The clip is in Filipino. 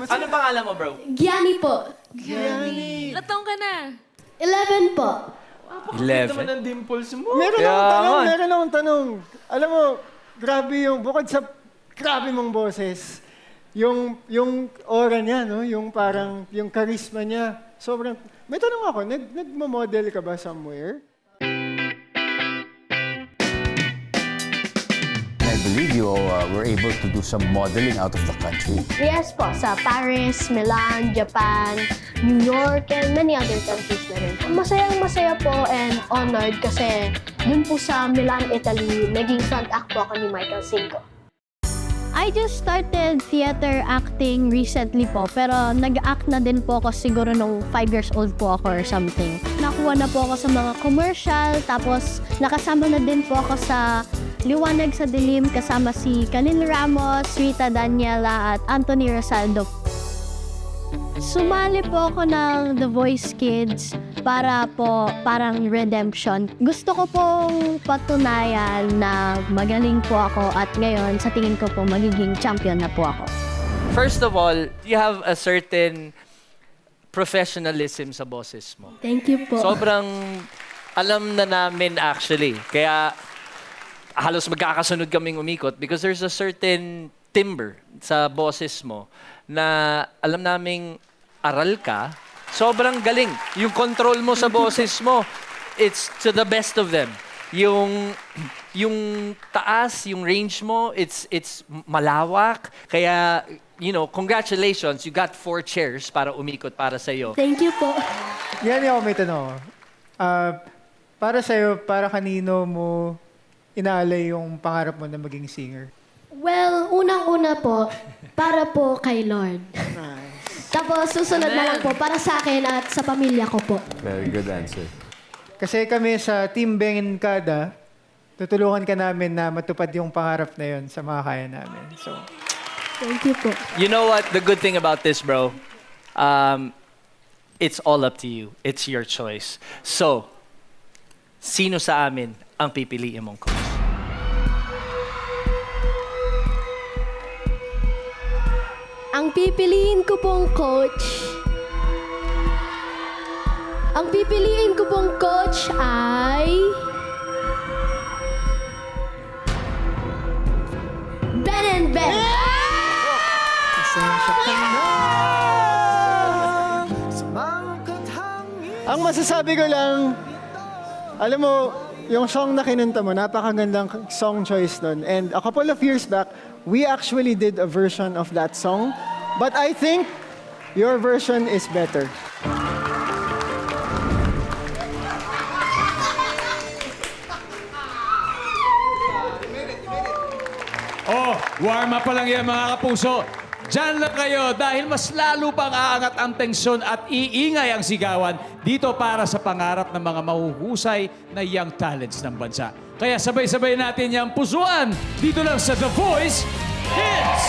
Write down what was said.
Ano pangalan mo, bro? Gianni po. Ilang taong ka na? 11 po. Ito naman ang dimples mo. Meron akong tanong. Alam mo, grabe yung, bukod sa grabe mong boses, yung aura niya, no? Yung parang, yung charisma niya, sobrang, may tanong ako, nagmo-model ka ba somewhere? I believe you were able to do some modeling out of the country. Yes po, sa Paris, Milan, Japan, New York, and many other countries na rin. Masayang-masaya po and honored kasi dun po sa Milan, Italy, naging front act po ako ni Michael Cinco. I just started theater acting recently po, pero nag-act na din po ako siguro nung 5 years old po ako or something. Nakuha na po ako sa mga commercial, tapos nakasama na din po ako sa Liwanag sa Dilim kasama si Kalin Ramos, Rita Daniela at Anthony Rosaldo. Sumali po ako ng The Voice Kids para po parang redemption. Gusto ko pong patunayan na magaling po ako at ngayon sa tingin ko po magiging champion na po ako. First of all, you have a certain professionalism sa boses mo. Thank you po. Sobrang alam na namin actually. Kaya halos magkakasunod kaming umikot because there's a certain timbre sa boses mo na alam naming aral ka. Sobrang galing. Yung control mo sa boses mo, it's to the best of them. Yung taas, yung range mo, it's malawak. Kaya, you know, congratulations. You got 4 chairs para umikot para sa'yo. Thank you po. Yan ako may tanong. Para sa'yo, para kanino mo inaalay yung pangarap mo na maging singer? Well, unang-una po, para po kay Lord. Tapos susunod na lang po para sa akin at sa pamilya ko po. Very good answer. Kasi kami sa Team Beng Kada, tutulungan ka namin na matupad yung pangarap na yun sa mga kaya namin. So, Thank you po. You know what? The good thing about this, bro, it's all up to you. It's your choice. So, sino sa amin ang pipiliin mong coach? Ang pipiliin ko pong coach, ay Ben and Ben. ang masasabi ko lang, alam mo, yung song na kinanta mo, napakagandang song choice nun. And a couple of years back, we actually did a version of that song. But I think your version is better. Oh, warm up pa lang yan mga kapuso. Diyan lang kayo dahil mas lalo pang aangat ang tensyon at iingay ang sigawan dito para sa pangarap ng mga mahuhusay na young talents ng bansa. Kaya sabay-sabay natin yung pusuan dito lang sa The Voice Hits!